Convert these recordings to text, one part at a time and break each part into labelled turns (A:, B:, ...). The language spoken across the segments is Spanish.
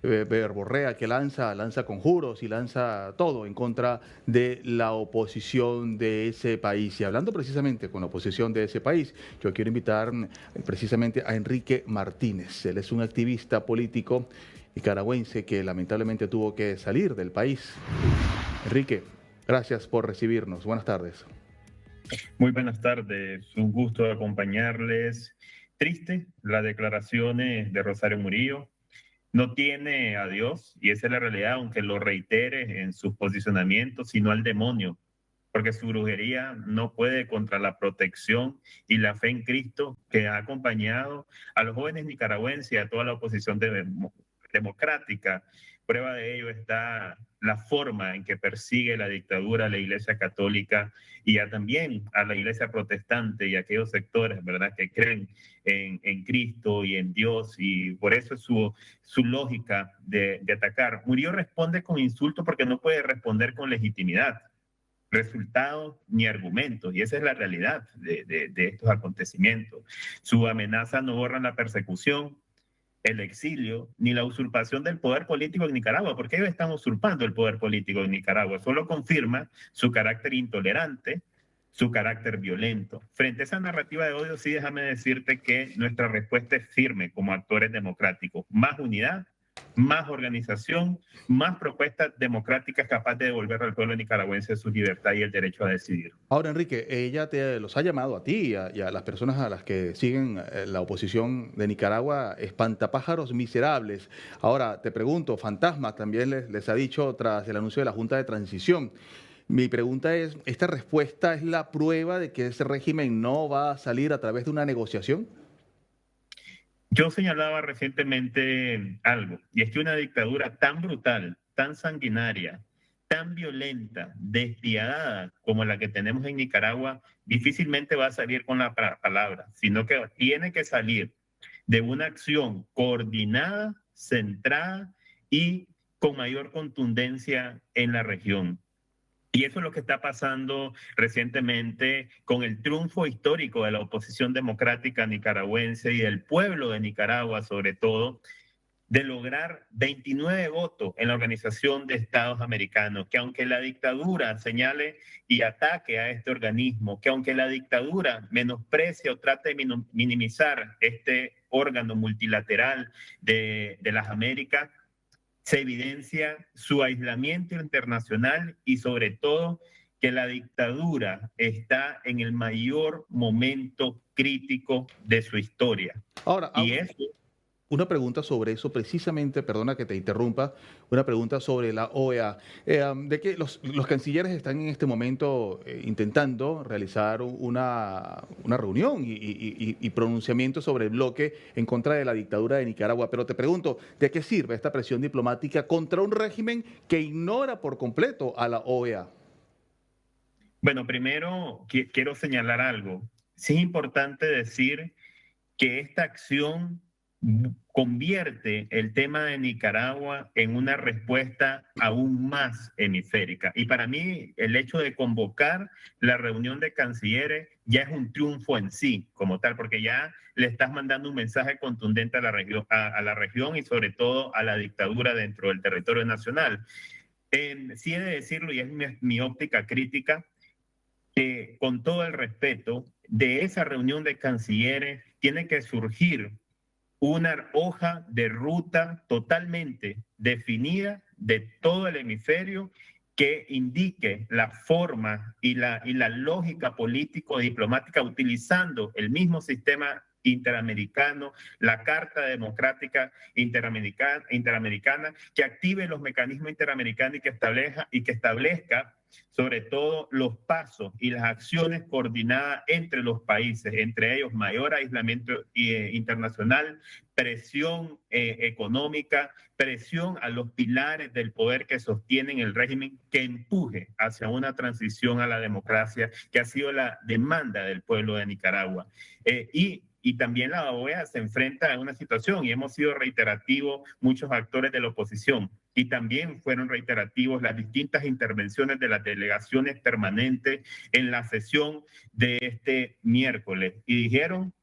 A: verborrea, que lanza conjuros y lanza todo en contra de la oposición de ese país. Y hablando precisamente con la oposición de ese país, yo quiero invitar precisamente a Enrique Martínez. Él es un activista político nicaragüense que lamentablemente tuvo que salir del país. Enrique, gracias por recibirnos. Buenas tardes.
B: Muy buenas tardes, un gusto acompañarles. Triste las declaraciones de Rosario Murillo. No tiene a Dios, y esa es la realidad, aunque lo reitere en sus posicionamientos, sino al demonio, porque su brujería no puede contra la protección y la fe en Cristo que ha acompañado a los jóvenes nicaragüenses y a toda la oposición democrática. Prueba de ello está la forma en que persigue la dictadura a la Iglesia Católica y también a la Iglesia Protestante y a aquellos sectores, ¿verdad?, que creen en Cristo y en Dios, y por eso es su lógica de atacar. Murillo responde con insultos porque no puede responder con legitimidad, resultados ni argumentos, y esa es la realidad de estos acontecimientos. Su amenaza no borra la persecución, el exilio, ni la usurpación del poder político en Nicaragua, porque ellos están usurpando el poder político en Nicaragua. Solo confirma su carácter intolerante, su carácter violento. Frente a esa narrativa de odio, sí, déjame decirte que nuestra respuesta es firme como actores democráticos. Más unidad, más organización, más propuestas democráticas capaces de devolver al pueblo nicaragüense su libertad y el derecho a decidir.
A: Ahora, Enrique, ella te los ha llamado a ti y a las personas a las que siguen la oposición de Nicaragua espantapájaros miserables. Ahora, te pregunto, fantasmas también les ha dicho tras el anuncio de la Junta de Transición. Mi pregunta es, ¿esta respuesta es la prueba de que ese régimen no va a salir a través de una negociación?
B: Yo señalaba recientemente algo, y es que una dictadura tan brutal, tan sanguinaria, tan violenta, despiadada como la que tenemos en Nicaragua, difícilmente va a salir con la palabra, sino que tiene que salir de una acción coordinada, centrada y con mayor contundencia en la región. Y eso es lo que está pasando recientemente con el triunfo histórico de la oposición democrática nicaragüense y del pueblo de Nicaragua, sobre todo, de lograr 29 votos en la Organización de Estados Americanos, que aunque la dictadura señale y ataque a este organismo, que aunque la dictadura menosprecie o trate de minimizar este órgano multilateral de las Américas, se evidencia su aislamiento internacional y sobre todo que la dictadura está en el mayor momento crítico de su historia.
A: Ahora,
B: Y eso.
A: una pregunta sobre eso, precisamente, perdona que te interrumpa, una pregunta sobre la OEA. De que los cancilleres están en este momento intentando realizar una reunión y pronunciamiento sobre el bloque en contra de la dictadura de Nicaragua. Pero te pregunto, ¿de qué sirve esta presión diplomática contra un régimen que ignora por completo a la OEA?
B: Bueno, primero quiero señalar algo. Sí es importante decir que esta acción convierte el tema de Nicaragua en una respuesta aún más hemisférica. Y para mí, el hecho de convocar la reunión de cancilleres ya es un triunfo en sí, como tal, porque ya le estás mandando un mensaje contundente a la región, a la región y sobre todo a la dictadura dentro del territorio nacional. Sí he de decirlo, y es mi óptica crítica, que con todo el respeto, de esa reunión de cancilleres tiene que surgir una hoja de ruta totalmente definida de todo el hemisferio que indique la forma y la lógica político-diplomática utilizando el mismo sistema interamericano, la Carta Democrática Interamericana, que active los mecanismos interamericanos y que establezca sobre todo los pasos y las acciones coordinadas entre los países, entre ellos mayor aislamiento internacional, presión económica, presión a los pilares del poder que sostienen el régimen, que empuje hacia una transición a la democracia, que ha sido la demanda del pueblo de Nicaragua. Y también la OEA se enfrenta a una situación, y hemos sido reiterativos muchos actores de la oposición, y también fueron reiterativos las distintas intervenciones de las delegaciones permanentes en la sesión de este miércoles. Y dijeron,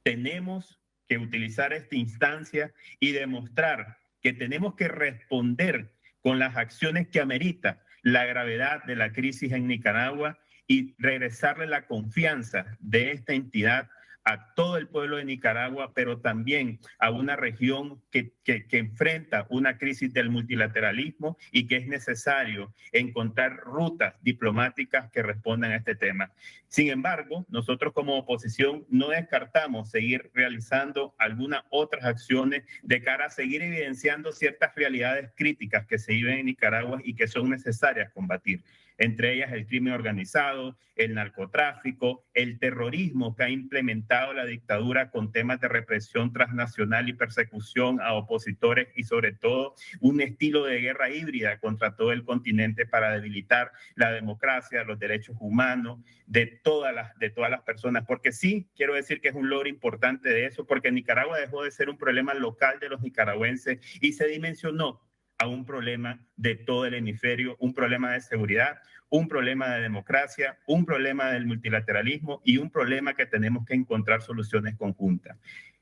B: tenemos que utilizar esta instancia y demostrar que tenemos que responder con las acciones que amerita la gravedad de la crisis en Nicaragua y regresarle la confianza de esta entidad a todo el pueblo de Nicaragua, pero también a una región que enfrenta una crisis del multilateralismo y que es necesario encontrar rutas diplomáticas que respondan a este tema. Sin embargo, nosotros como oposición no descartamos seguir realizando algunas otras acciones de cara a seguir evidenciando ciertas realidades críticas que se viven en Nicaragua y que son necesarias combatir. Entre ellas el crimen organizado, el narcotráfico, el terrorismo que ha implementado la dictadura con temas de represión transnacional y persecución a opositores y sobre todo un estilo de guerra híbrida contra todo el continente para debilitar la democracia, los derechos humanos de todas las personas. Porque sí, quiero decir que es un logro importante de eso, porque Nicaragua dejó de ser un problema local de los nicaragüenses y se dimensionó a un problema de todo el hemisferio, un problema de seguridad, un problema de democracia, un problema del multilateralismo y un problema que tenemos que encontrar soluciones conjuntas.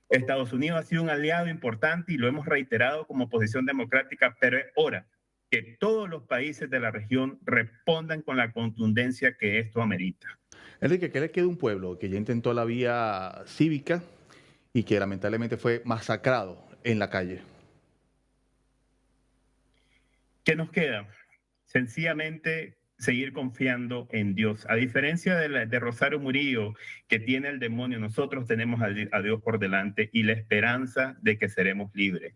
B: Estados Unidos ha sido un aliado importante y lo hemos reiterado como oposición democrática, pero es hora que todos los países de la región respondan con la contundencia que esto amerita.
A: Enrique, ¿qué le queda a un pueblo que ya intentó la vía cívica y que lamentablemente fue masacrado en la calle?
B: ¿Qué nos queda? Sencillamente seguir confiando en Dios. A diferencia de Rosario Murillo, que tiene el demonio, nosotros tenemos a Dios por delante y la esperanza de que seremos libres.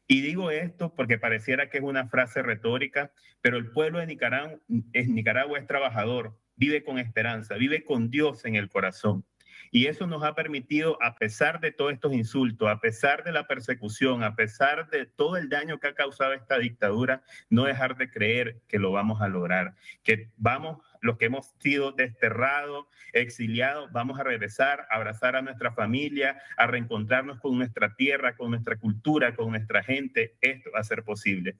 B: Y digo esto porque pareciera que es una frase retórica, pero el pueblo de Nicaragua es trabajador, vive con esperanza, vive con Dios en el corazón. Y eso nos ha permitido, a pesar de todos estos insultos, a pesar de la persecución, a pesar de todo el daño que ha causado esta dictadura, no dejar de creer que lo vamos a lograr, que vamos, los que hemos sido desterrados, exiliados, vamos a regresar, a abrazar a nuestra familia, a reencontrarnos con nuestra tierra, con nuestra cultura, con nuestra gente. Esto va a ser posible.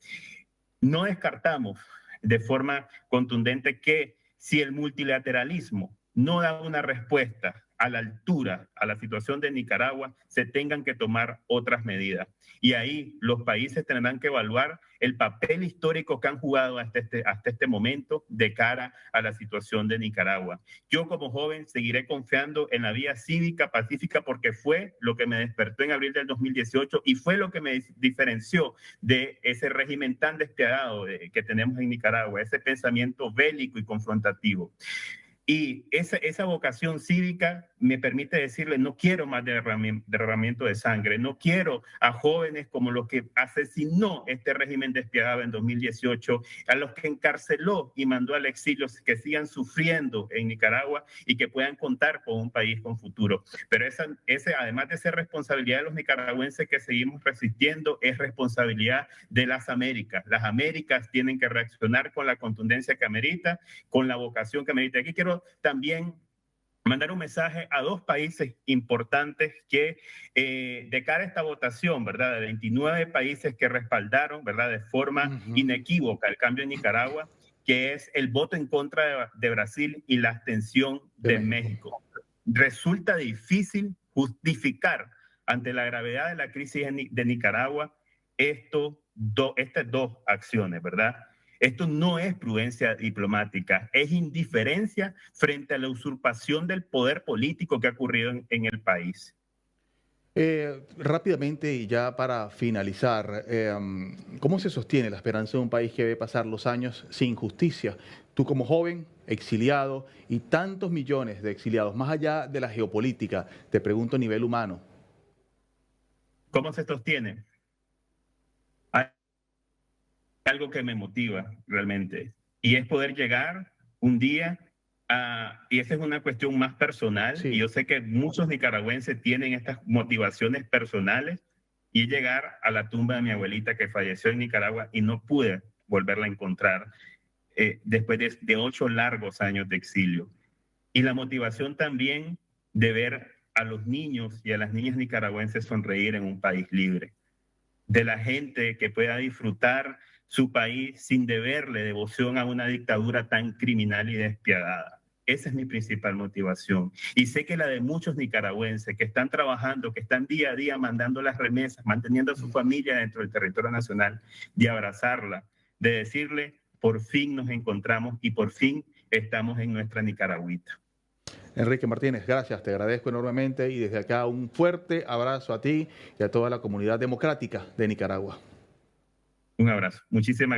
B: No descartamos de forma contundente que si el multilateralismo no da una respuesta a la altura a la situación de Nicaragua, se tengan que tomar otras medidas. Y ahí los países tendrán que evaluar el papel histórico que han jugado hasta este momento de cara a la situación de Nicaragua. Yo como joven seguiré confiando en la vía cívica pacífica porque fue lo que me despertó en abril del 2018 y fue lo que me diferenció de ese régimen tan despiadado que tenemos en Nicaragua, ese pensamiento bélico y confrontativo. Y esa vocación cívica me permite decirle, no quiero más derramamiento de sangre, no quiero a jóvenes como los que asesinó este régimen despiadado en 2018, a los que encarceló y mandó al exilio, que sigan sufriendo en Nicaragua y que puedan contar con un país con futuro. Pero además de ser responsabilidad de los nicaragüenses que seguimos resistiendo, es responsabilidad de las Américas. Las Américas tienen que reaccionar con la contundencia que amerita, con la vocación que amerita. Aquí quiero también mandar un mensaje a dos países importantes que de cara a esta votación, ¿verdad? De 29 países que respaldaron, ¿verdad? De forma inequívoca el cambio en Nicaragua, que es el voto en contra de Brasil y la abstención de México. Resulta difícil justificar ante la gravedad de la crisis de Nicaragua estas dos acciones, ¿verdad? Esto no es prudencia diplomática, es indiferencia frente a la usurpación del poder político que ha ocurrido en el país.
A: Rápidamente y ya para finalizar, ¿cómo se sostiene la esperanza de un país que ve pasar los años sin justicia? Tú como joven, exiliado y tantos millones de exiliados, más allá de la geopolítica, te pregunto a nivel humano.
B: ¿Cómo se sostiene? Hay algo que me motiva realmente y es poder llegar un día y esa es una cuestión más personal, sí. Y yo sé que muchos nicaragüenses tienen estas motivaciones personales y llegar a la tumba de mi abuelita que falleció en Nicaragua y no pude volverla a encontrar después de 8 largos años de exilio. Y la motivación también de ver a los niños y a las niñas nicaragüenses sonreír en un país libre, de la gente que pueda disfrutar su país sin deberle devoción a una dictadura tan criminal y despiadada. Esa es mi principal motivación. Y sé que la de muchos nicaragüenses que están trabajando, que están día a día mandando las remesas, manteniendo a su familia dentro del territorio nacional, de abrazarla, de decirle, por fin nos encontramos y por fin estamos en nuestra Nicaragüita.
A: Enrique Martínez, gracias, te agradezco enormemente y desde acá un fuerte abrazo a ti y a toda la comunidad democrática de Nicaragua.
B: Un abrazo. Muchísimas